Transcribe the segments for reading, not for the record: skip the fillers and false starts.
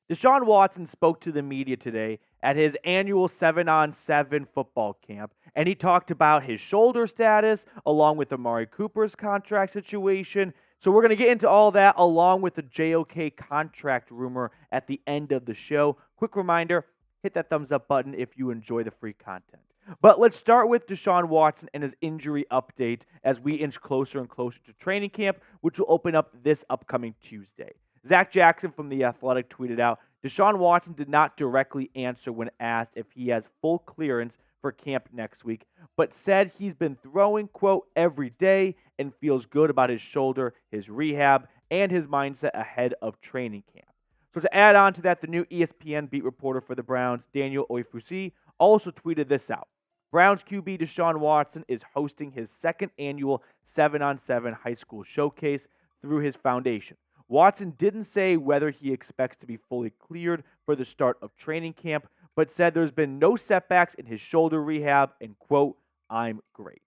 Deshaun Watson spoke to the media today at his annual 7-on-7 football camp, and he talked about his shoulder status along with Amari Cooper's contract situation. So we're going to get into all that along with the JOK contract rumor at the end of the show. Quick reminder, hit that thumbs up button if you enjoy the free content. But let's start with Deshaun Watson and his injury update as we inch closer and closer to training camp, which will open up this upcoming Tuesday. Zach Jackson from The Athletic tweeted out, Deshaun Watson did not directly answer when asked if he has full clearance for camp next week, but said he's been throwing, quote, every day and feels good about his shoulder, his rehab, and his mindset ahead of training camp. So to add on to that, the new ESPN beat reporter for the Browns, Daniel Oifusi, also tweeted this out. Browns QB Deshaun Watson is hosting his second annual 7-on-7 high school showcase through his foundation. Watson didn't say whether he expects to be fully cleared for the start of training camp, but said there's been no setbacks in his shoulder rehab and, quote, I'm great.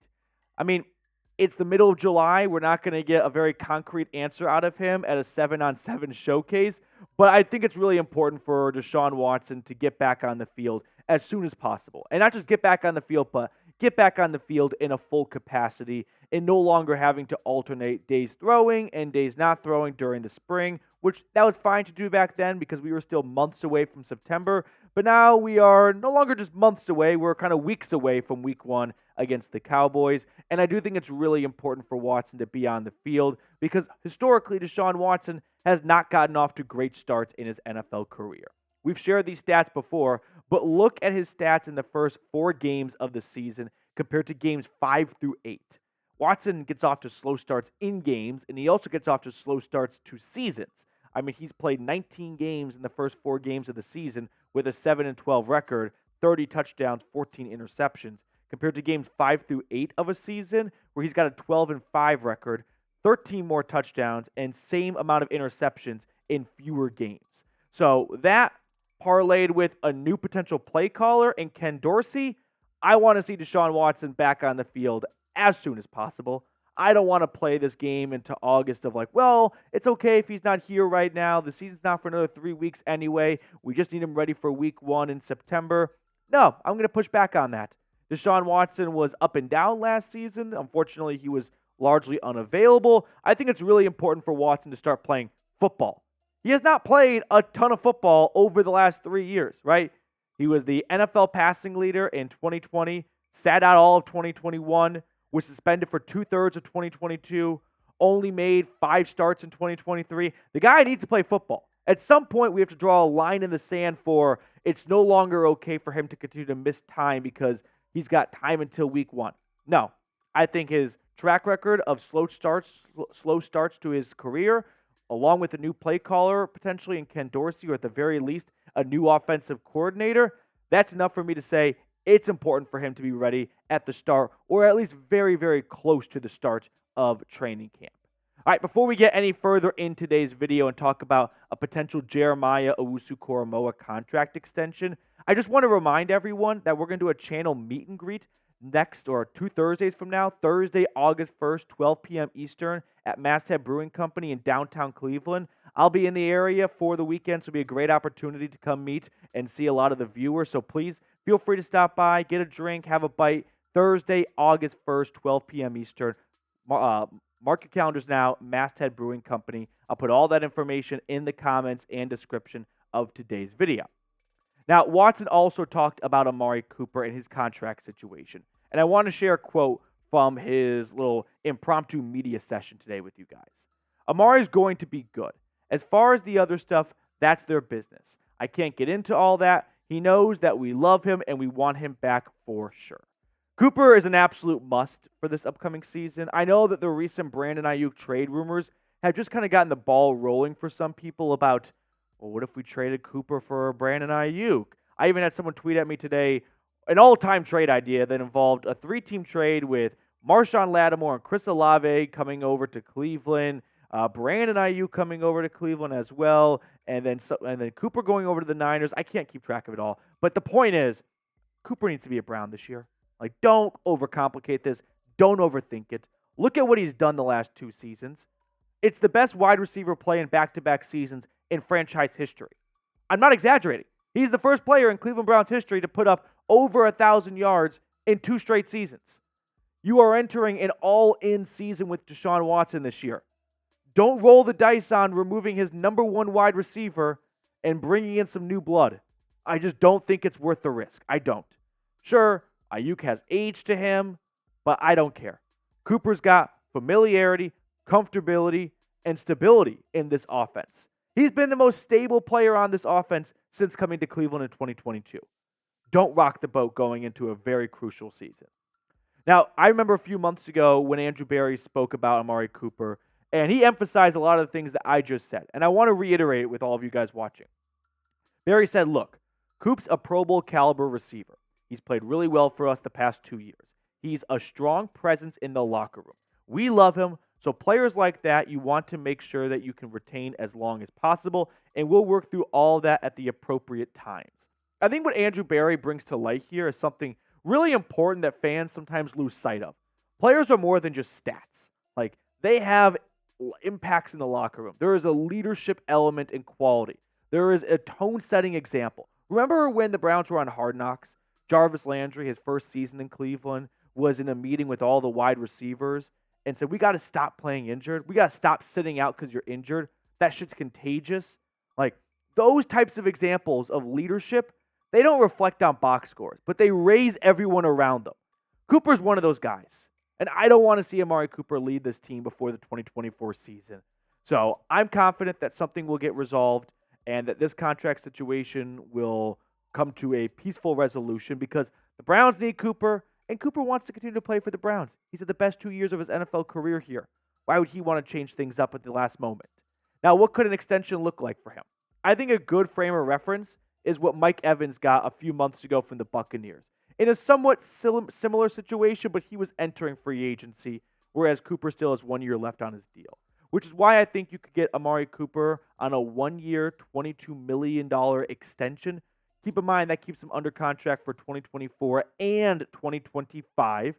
I mean, it's the middle of July. We're not going to get a very concrete answer out of him at a 7-on-7 showcase, but I think it's really important for Deshaun Watson to get back on the field as soon as possible. And not just get back on the field, but get back on the field in a full capacity and no longer having to alternate days throwing and days not throwing during the spring, which that was fine to do back then because we were still months away from September. But now we are no longer just months away. We're kind of weeks away from week 1 against the Cowboys. And I do think it's really important for Watson to be on the field because historically Deshaun Watson has not gotten off to great starts in his NFL career. We've shared these stats before, but look at his stats in the first 4 games of the season compared to games 5 through 8. Watson gets off to slow starts in games, and he also gets off to slow starts to seasons. I mean, he's played 19 games in the first 4 games of the season with a 7-12 record, 30 touchdowns, 14 interceptions, compared to games 5 through 8 of a season where he's got a 12-5 record, 13 more touchdowns, and same amount of interceptions in fewer games. So that parlayed with a new potential play caller in Ken Dorsey, I want to see Deshaun Watson back on the field as soon as possible. I don't want to play this game into August of like, well, it's okay if he's not here right now. The season's not for another 3 weeks anyway. We just need him ready for week 1 in September. No, I'm going to push back on that. Deshaun Watson was up and down last season. Unfortunately, he was largely unavailable. I think it's really important for Watson to start playing football. He has not played a ton of football over the last 3 years, right? He was the NFL passing leader in 2020, sat out all of 2021, was suspended for 2/3 of 2022, only made 5 starts in 2023. The guy needs to play football. At some point, we have to draw a line in the sand for it's no longer okay for him to continue to miss time because he's got time until week 1. No, I think his track record of slow starts to his career, along with a new play caller potentially in Ken Dorsey, or at the very least, a new offensive coordinator, that's enough for me to say it's important for him to be ready at the start, or at least very, very close to the start of training camp. All right, before we get any further in today's video and talk about a potential Jeremiah Owusu-Koramoah contract extension, I just want to remind everyone that we're going to do a channel meet and greet next, or 2 Thursdays from now, Thursday, August 1st, 12 p.m. Eastern at Masthead Brewing Company in downtown Cleveland. I'll be in the area for the weekend, so it'll be a great opportunity to come meet and see a lot of the viewers. So please feel free to stop by, get a drink, have a bite. Thursday, August 1st, 12 p.m. Eastern. Mark your calendars now, Masthead Brewing Company. I'll put all that information in the comments and description of today's video. Now, Watson also talked about Amari Cooper and his contract situation. And I want to share a quote from his little impromptu media session today with you guys. Amari's going to be good. As far as the other stuff, that's their business. I can't get into all that. He knows that we love him and we want him back for sure. Cooper is an absolute must for this upcoming season. I know that the recent Brandon Ayuk trade rumors have just kind of gotten the ball rolling for some people about, well, what if we traded Cooper for Brandon Ayuk? I even had someone tweet at me today an all-time trade idea that involved a 3-team trade with Marshawn Lattimore and Chris Olave coming over to Cleveland, Brandon Ayuk coming over to Cleveland as well, and then Cooper going over to the Niners. I can't keep track of it all. But the point is, Cooper needs to be a Brown this year. Like, don't overcomplicate this. Don't overthink it. Look at what he's done the last 2 seasons. It's the best wide receiver play in back-to-back seasons in franchise history. I'm not exaggerating. He's the first player in Cleveland Browns history to put up over 1,000 yards in 2 straight seasons. You are entering an all-in season with Deshaun Watson this year. Don't roll the dice on removing his number 1 wide receiver and bringing in some new blood. I just don't think it's worth the risk. I don't. Sure, Ayuk has age to him, but I don't care. Cooper's got familiarity, comfortability, and stability in this offense. He's been the most stable player on this offense since coming to Cleveland in 2022. Don't rock the boat going into a very crucial season. Now, I remember a few months ago when Andrew Berry spoke about Amari Cooper, and he emphasized a lot of the things that I just said. And I want to reiterate it with all of you guys watching. Berry said, look, Coop's a Pro Bowl caliber receiver. He's played really well for us the past 2 years. He's a strong presence in the locker room. We love him. So players like that, you want to make sure that you can retain as long as possible, and we'll work through all that at the appropriate times. I think what Andrew Berry brings to light here is something really important that fans sometimes lose sight of. Players are more than just stats. Like, they have impacts in the locker room. There is a leadership element and quality. There is a tone-setting example. Remember when the Browns were on Hard Knocks? Jarvis Landry, his first season in Cleveland, was in a meeting with all the wide receivers and said, we got to stop playing injured. We got to stop sitting out because you're injured. That shit's contagious. Like, those types of examples of leadership, they don't reflect on box scores, but they raise everyone around them. Cooper's one of those guys. And I don't want to see Amari Cooper lead this team before the 2024 season. So I'm confident that something will get resolved and that this contract situation will come to a peaceful resolution because the Browns need Cooper, and Cooper wants to continue to play for the Browns. He's had the best 2 years of his NFL career here. Why would he want to change things up at the last moment? Now, what could an extension look like for him? I think a good frame of reference is what Mike Evans got a few months ago from the Buccaneers. In a somewhat similar situation, but he was entering free agency, whereas Cooper still has 1 year left on his deal. Which is why I think you could get Amari Cooper on a 1 year, $22 million extension. Keep in mind that keeps him under contract for 2024 and 2025.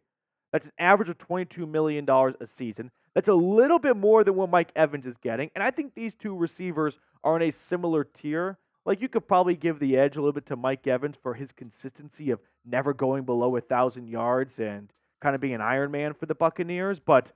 That's an average of $22 million a season. That's a little bit more than what Mike Evans is getting. And I think these two receivers are in a similar tier. Like, you could probably give the edge a little bit to Mike Evans for his consistency of never going below 1,000 yards and kind of being an Iron Man for the Buccaneers. But,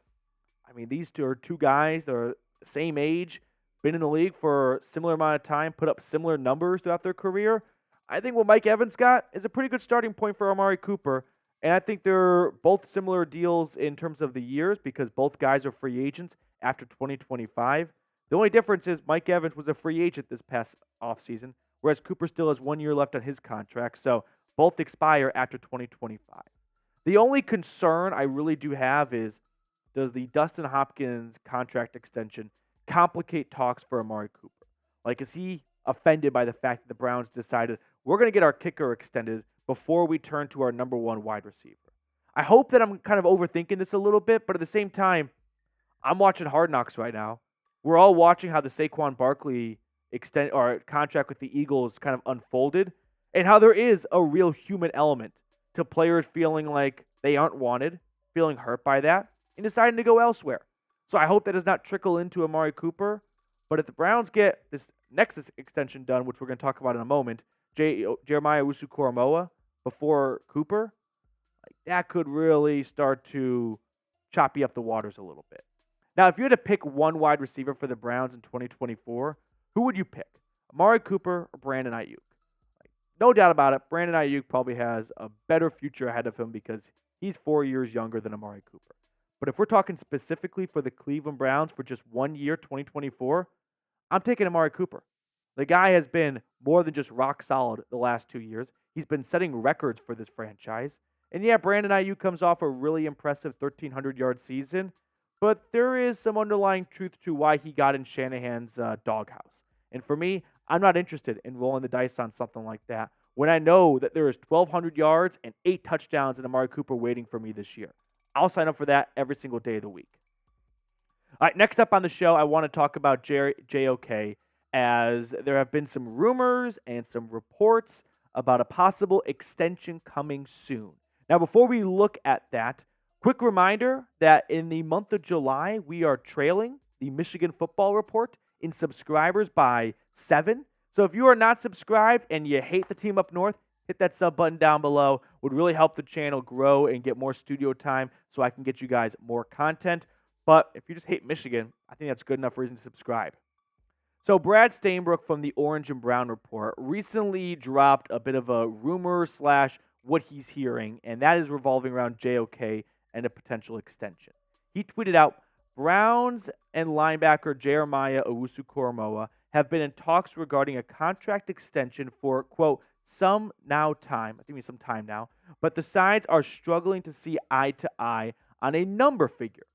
I mean, these two are two guys that are the same age, been in the league for a similar amount of time, put up similar numbers throughout their career. I think what Mike Evans got is a pretty good starting point for Amari Cooper. And I think they're both similar deals in terms of the years because both guys are free agents after 2025. The only difference is Mike Evans was a free agent this past offseason, whereas Cooper still has 1 year left on his contract. So both expire after 2025. The only concern I really do have is, does the Dustin Hopkins contract extension complicate talks for Amari Cooper? Like, is he offended by the fact that the Browns decided we're going to get our kicker extended before we turn to our number 1 wide receiver? I hope that I'm kind of overthinking this a little bit, but at the same time, I'm watching Hard Knocks right now. We're all watching how the Saquon Barkley contract with the Eagles kind of unfolded and how there is a real human element to players feeling like they aren't wanted, feeling hurt by that, and deciding to go elsewhere. So I hope that does not trickle into Amari Cooper. But if the Browns get this next extension done, which we're going to talk about in a moment, Jeremiah Owusu-Koramoah before Cooper, like, that could really start to choppy up the waters a little bit. Now, if you had to pick one wide receiver for the Browns in 2024, who would you pick? Amari Cooper or Brandon Ayuk? Like, no doubt about it, Brandon Ayuk probably has a better future ahead of him because he's 4 years younger than Amari Cooper. But if we're talking specifically for the Cleveland Browns for just 1 year, 2024, I'm taking Amari Cooper. The guy has been more than just rock solid the last 2 years. He's been setting records for this franchise. And yeah, Brandon Ayuk comes off a really impressive 1,300-yard season, but there is some underlying truth to why he got in Shanahan's doghouse. And for me, I'm not interested in rolling the dice on something like that when I know that there is 1,200 yards and 8 touchdowns in Amari Cooper waiting for me this year. I'll sign up for that every single day of the week. All right, next up on the show, I want to talk about JOK, as there have been some rumors and some reports about a possible extension coming soon. Now, before we look at that, quick reminder that in the month of July, we are trailing the Michigan Football Report in subscribers by 7. So if you are not subscribed and you hate the team up north, hit that sub button down below. Would really help the channel grow and get more studio time so I can get you guys more content. But if you just hate Michigan, I think that's good enough reason to subscribe. So Brad Stainbrook from the Orange and Brown Report recently dropped a bit of a rumor slash what he's hearing, and that is revolving around JOK and a potential extension. He tweeted out, Browns and linebacker Jeremiah Owusu-Koramoah have been in talks regarding a contract extension for, quote, some time now, but the sides are struggling to see eye to eye on a number figure.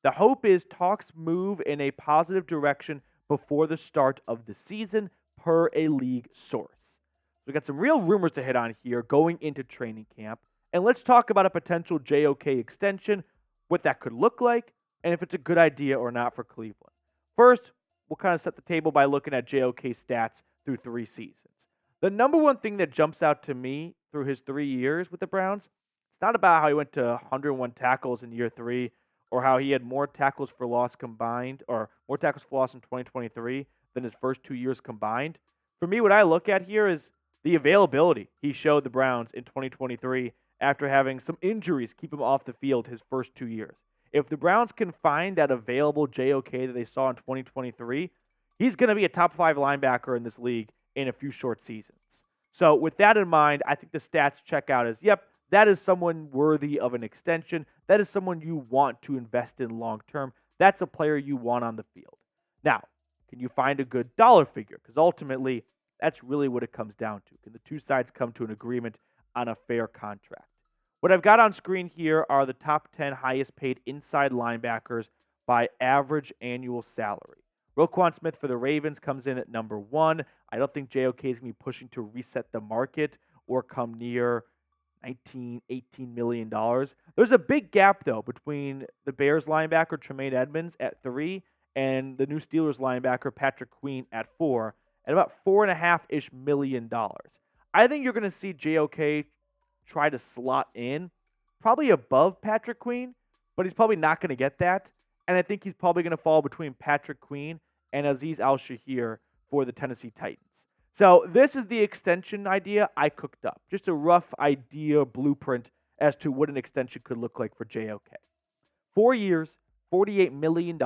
The hope is talks move in a positive direction before the start of the season, per a league source. We got some real rumors to hit on here going into training camp, and let's talk about a potential JOK extension, what that could look like, and if it's a good idea or not for Cleveland. First, we'll kind of set the table by looking at JOK stats through 3 seasons. The number one thing that jumps out to me through his 3 years with the Browns, it's not about how he went to 101 tackles in year 3 or how he had more tackles for loss combined or more tackles for loss in 2023 than his first 2 years combined. For me, what I look at here is the availability he showed the Browns in 2023 after having some injuries keep him off the field his first 2 years. If the Browns can find that available JOK that they saw in 2023, he's going to be a top 5 linebacker in this league in a few short seasons. So with that in mind, I think the stats check out as, yep, that is someone worthy of an extension. That is someone you want to invest in long term. That's a player you want on the field. Now, can you find a good dollar figure? Because ultimately, that's really what it comes down to. Can the two sides come to an agreement on a fair contract? What I've got on screen here are the top 10 highest paid inside linebackers by average annual salary. Roquan Smith for the Ravens comes in at number 1. I don't think JOK is going to be pushing to reset the market or come near $19, $18 million. There's a big gap, though, between the Bears linebacker Tremaine Edmunds at 3 and the new Steelers linebacker Patrick Queen at 4, at about $4.5-ish million. I think you're going to see JOK try to slot in probably above Patrick Queen, but he's probably not going to get that. And I think he's probably going to fall between Patrick Queen and Azeez Al-Shaair for the Tennessee Titans. So this is the extension idea I cooked up. Just a rough idea, blueprint as to what an extension could look like for JOK. 4 years, $48 million.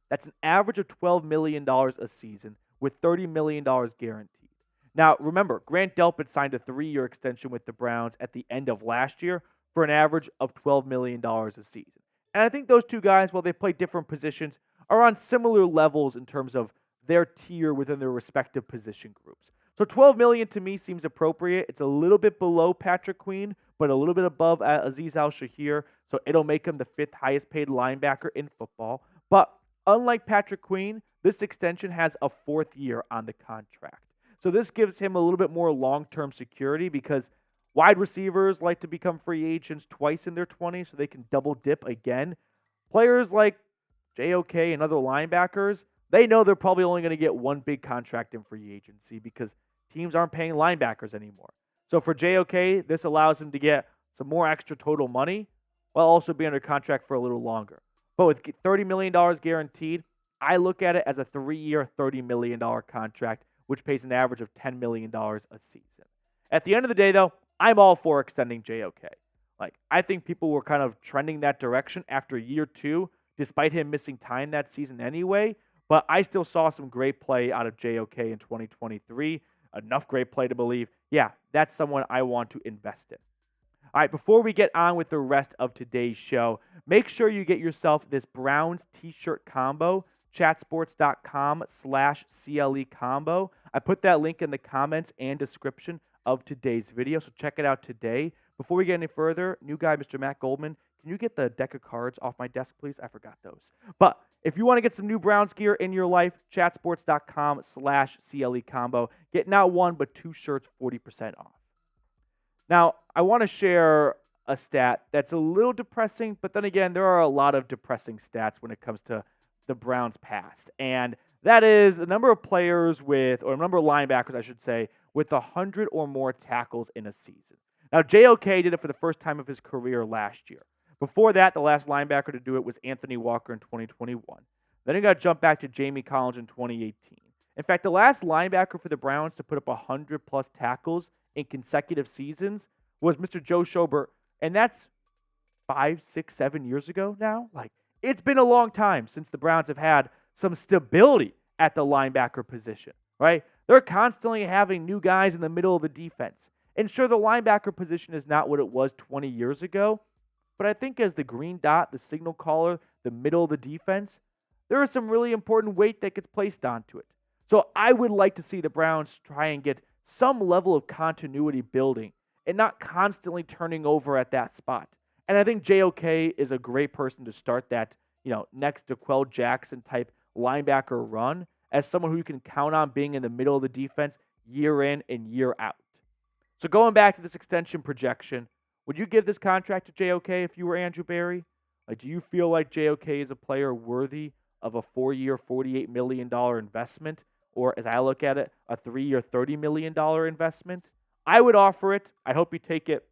That's an average of $12 million a season with $30 million guaranteed. Now, remember, Grant Delpit signed a 3-year extension with the Browns at the end of last year for an average of $12 million a season. And I think those two guys, while they play different positions, are on similar levels in terms of their tier within their respective position groups. So $12 million to me seems appropriate. It's a little bit below Patrick Queen, but a little bit above Azeez Al-Shaair, so it'll make him the 5th highest paid linebacker in football. But unlike Patrick Queen, this extension has a 4th year on the contract. So this gives him a little bit more long-term security because wide receivers like to become free agents twice in their 20s so they can double dip again. Players like JOK and other linebackers, they know they're probably only going to get one big contract in free agency because teams aren't paying linebackers anymore. So for JOK, this allows him to get some more extra total money while also being under contract for a little longer. But with $30 million guaranteed, I look at it as a 3-year, $30 million contract, which pays an average of $10 million a season. At the end of the day, though, I'm all for extending JOK. I think people were kind of trending that direction after year 2, despite him missing time that season anyway. But I still saw some great play out of JOK in 2023. Enough great play to believe, yeah, that's someone I want to invest in. All right, before we get on with the rest of today's show, make sure you get yourself this Browns t-shirt combo, chatsports.com/CLE combo. I put that link in the comments and description of today's video, so check it out today. Before we get any further, new guy, Mr. Matt Goldman, can you get the deck of cards off my desk, please? I forgot those. But if you want to get some new Browns gear in your life, chatsports.com/CLE combo. Get not 1, but 2 shirts 40% off. Now, I want to share a stat that's a little depressing, but then again, there are a lot of depressing stats when it comes to the Browns' past. And that is the number of players with, or number of linebackers, I should say, with 100 or more tackles in a season. Now, JOK did it for the first time of his career last year. Before that, the last linebacker to do it was Anthony Walker in 2021. Then it got jumped back to Jamie Collins in 2018. In fact, the last linebacker for the Browns to put up 100-plus tackles in consecutive seasons was Mr. Joe Schobert, and that's 5, 6, 7 years ago now. Like, it's been a long time since the Browns have had some stability at the linebacker position, right? They're constantly having new guys in the middle of the defense. And sure, the linebacker position is not what it was 20 years ago, but I think as the green dot, the signal caller, the middle of the defense, there is some really important weight that gets placed onto it. So I would like to see the Browns try and get some level of continuity building and not constantly turning over at that spot. And I think JOK is a great person to start that, next to Quell Jackson type linebacker run as someone who you can count on being in the middle of the defense year in and year out. So going back to this extension projection, would you give this contract to JOK if you were Andrew Berry? Like, do you feel like JOK is a player worthy of a 4-year, $48 million investment? Or as I look at it, a 3-year, $30 million investment? I would offer it. I hope you take it.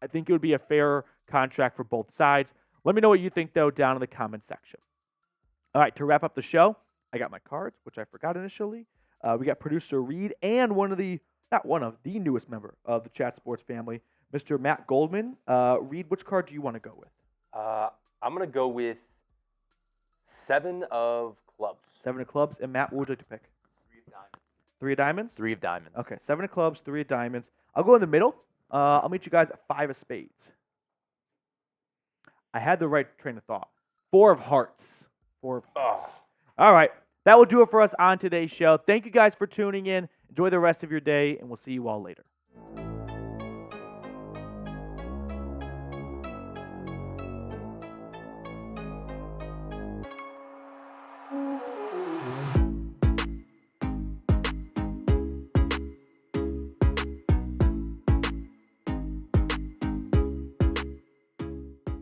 I think it would be a fair contract for both sides. Let me know what you think, though, down in the comment section. All right, to wrap up the show, I got my cards, which I forgot initially. We got producer Reed and the newest member of the Chat Sports family, Mr. Matt Goldman. Reed, which card do you want to go with? I'm going to go with 7 of clubs. 7 of clubs. And Matt, what would you like to pick? 3 of diamonds. 3 of diamonds? 3 of diamonds. Okay, 7 of clubs, 3 of diamonds. I'll go in the middle. I'll meet you guys at 5 of spades. I had the right train of thought. 4 of hearts. 4 of hearts. All right. That will do it for us on today's show. Thank you guys for tuning in. Enjoy the rest of your day, and we'll see you all later.